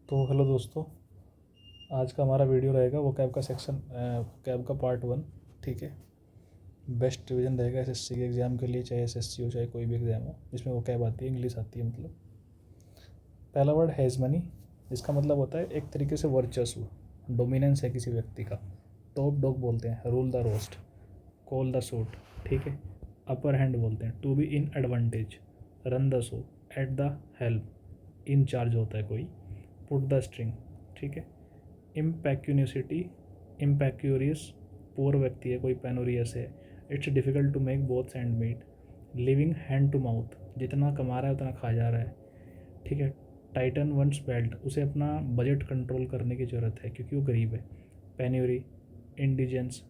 तो हेलो दोस्तों, आज का हमारा वीडियो रहेगा वो कैब का सेक्शन कैब का पार्ट 1। ठीक है। बेस्ट रिवीजन रहेगा एसएससी के एग्ज़ाम के लिए, चाहे एसएससी हो चाहे कोई भी एग्ज़ाम हो जिसमें वो कैब आती है, इंग्लिश आती है। मतलब पहला वर्ड हैज़ मनी, जिसका मतलब होता है एक तरीके से वर्चस्व, डोमिनेंस है किसी व्यक्ति का। टॉप डॉग बोलते हैं, rule the roost, call the shot. ठीक है। अपर हैंड बोलते हैं, to be in advantage, run the show, at the help, in charge होता है कोई, पुट द स्ट्रिंग। ठीक है। इम्पैक्यूनिसिटी, इम्पैक्यूरियस, पुअर व्यक्ति है, कोई पेनोरियस है। It's difficult to make both and meet, living hand to mouth, जितना कमा रहा है उतना खा जा रहा है। ठीक है। टाइटन वंस बेल्ट, उसे अपना बजट कंट्रोल करने की ज़रूरत है क्योंकि वो गरीब है। Penury, indigence,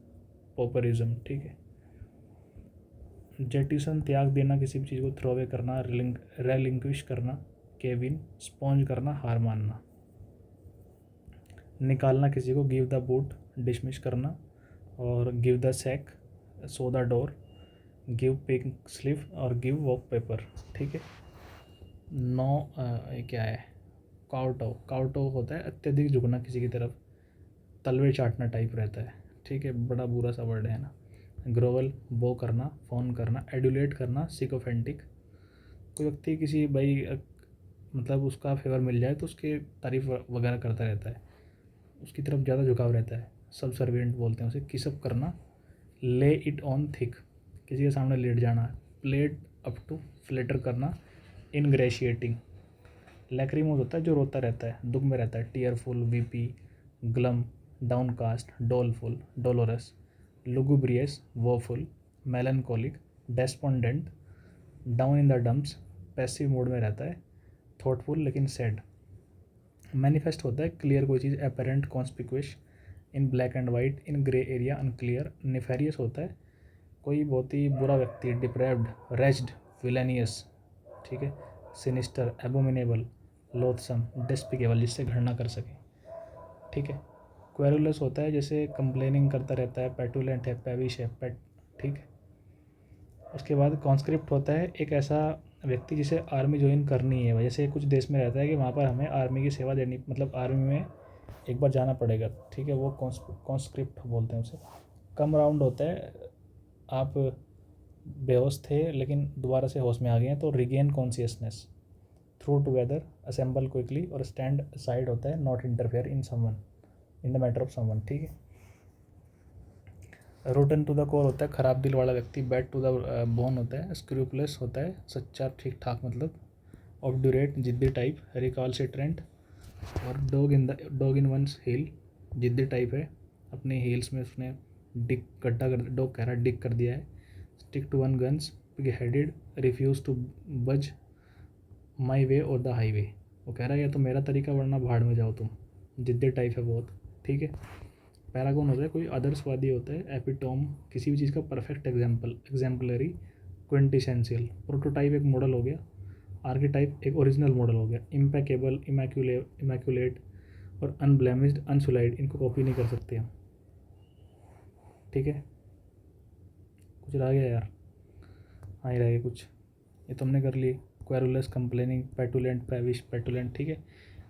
pauperism. ठीक है। जेटिसन, त्याग देना, किसी भी चीज़ को थ्रो अवे करना, रेलिंक्विश करना। केविन, स्पॉन्ज करना, हार मानना। निकालना किसी को, गिव द बूट, डिसमिस करना। और give the sack, show the door, give pink slip और गिव वॉक पेपर। ठीक है। ये क्या है, काउटो। काउटो होता है अत्यधिक झुकना किसी की तरफ, तलवे चाटना टाइप रहता है। ठीक है। बड़ा बुरा सा वर्ड है ना। ग्रोवल, बो करना, फोन करना, एडुलेट करना, सिकोफेंटिक, कोई व्यक्ति किसी मतलब उसका फेवर मिल जाए तो उसके तारीफ वगैरह करता रहता है, उसकी तरफ ज़्यादा झुकाव रहता है। सब सर्वेंट बोलते हैं उसे। किसअप करना, ले इट ऑन थिक, किसी के सामने लेट जाना। प्लेड अप टू, फ्लेटर करना, इनग्रेशिएटिंग। लैक्रीमोस होता है जो रोता रहता है, दुख में रहता है। Tearful, weepy, glum, downcast, doleful, dolorous, lugubrious, woeful, melancholic, despondent, down in the dumps, passive mode में रहता है। थॉटफुल लेकिन सैड। मैनिफेस्ट होता है क्लियर कोई चीज़, apparent, conspicuous, in black and white, in grey area, unclear. Nefarious होता है कोई बहुत ही बुरा व्यक्ति, डिप्रेव्ड, रेज्ड, विलेनियस। ठीक है। सिनिस्टर, एबोमिनेबल, लोथसम, डिस्पिकेबल, जिससे घृणा कर सके। ठीक है। क्वेरुलस होता है जैसे कंप्लेनिंग करता रहता है। पेटुलेंट है, पेविश है, पेट। ठीक है। उसके बाद कॉन्स्क्रिप्ट होता है एक ऐसा व्यक्ति जिसे आर्मी ज्वाइन करनी है। जैसे कुछ देश में रहता है कि वहाँ पर हमें आर्मी की सेवा देनी, मतलब आर्मी में एक बार जाना पड़ेगा। ठीक है। वो कॉन्स्क्रिप्ट बोलते हैं उसे। कम राउंड होता है आप बेहोश थे लेकिन दोबारा से होश में आ गए हैं, तो regain consciousness. Through together, assemble quickly. और स्टैंड असाइड होता है not interfere in someone, in the matter of someone. ठीक है। रोटन टू द कोर होता है खराब दिल वाला व्यक्ति। बैड टू द बोन होता है स्क्रूपलेस, होता है सच्चा, ठीक ठाक मतलब। ऑब्डुरेट, जिद्दी टाइप। रिकॉल्सिट्रेंट। और डॉग इन वंस हील, जिद्दी टाइप है, अपने हील्स में उसने डिक गड्ढा कर, डॉग कह रहा है डिक कर दिया है। Stick to one guns, pig headed, refuse to budge, my वे और द हाईवे। वो कह रहा है या तो मेरा तरीका वरना भाड़ में जाओ तुम, जिद्दी टाइप है बहुत। ठीक है। पैरागॉन होता है कोई आदर्शवादी होता है। एपिटोम, किसी भी चीज़ का परफेक्ट एग्जाम्पल, एग्जाम्पलरी, क्विंटिसेंशियल। प्रोटोटाइप एक मॉडल हो गया, आर्किटाइप एक ओरिजिनल मॉडल हो गया। इम्पेकेबल, इमैक्यूलेट और अनब्लेमिश्ड, अनसुलाइड, इनको कॉपी नहीं कर सकते हम। ठीक है। कुछ रह गया यार? हाँ, ही रह गया कुछ, ये तुमने कर लिए। क्वेरुलस, कंप्लेनिंग, पेटुलेंट, पेविश, पेटुलेंट। ठीक है।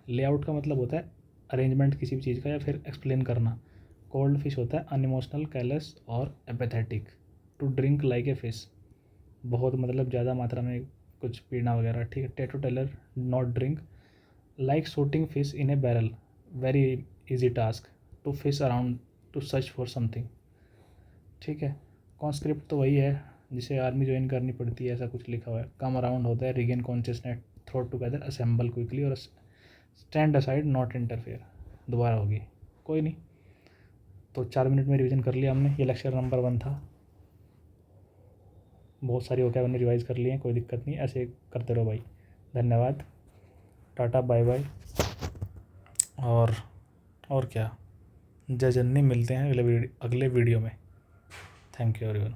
लेआउट का मतलब होता है अरेंजमेंट किसी भी चीज़ का या फिर एक्सप्लेन करना। कोल्ड फिश होता है अनइमोशनल, कैलस और apathetic. To drink like a fish, बहुत मतलब ज़्यादा मात्रा में कुछ पीना वगैरह। ठीक है। Teetotaller, not drink. Like shooting fish in a barrel, very easy task. To fish around, to search for something. ठीक है। कॉन्स्क्रिप्ट तो वही है जिसे आर्मी ज्वाइन करनी पड़ती है, ऐसा कुछ लिखा हुआ है। कम अराउंड होता है regain consciousness, throw together, assemble quickly और स्टैंड असाइड, नॉट इंटरफेयर। दोबारा होगी, कोई नहीं। तो 4 मिनट में रिवीजन कर लिया हमने। ये लेक्चर नंबर 1 था। बहुत सारी वोकैब हमने रिवाइज कर लिए हैं, कोई दिक्कत नहीं, ऐसे करते रहो भाई। धन्यवाद, टाटा, बाय बाय। और क्या, जय जननी। मिलते हैं अगले वीडियो में। Thank you everyone.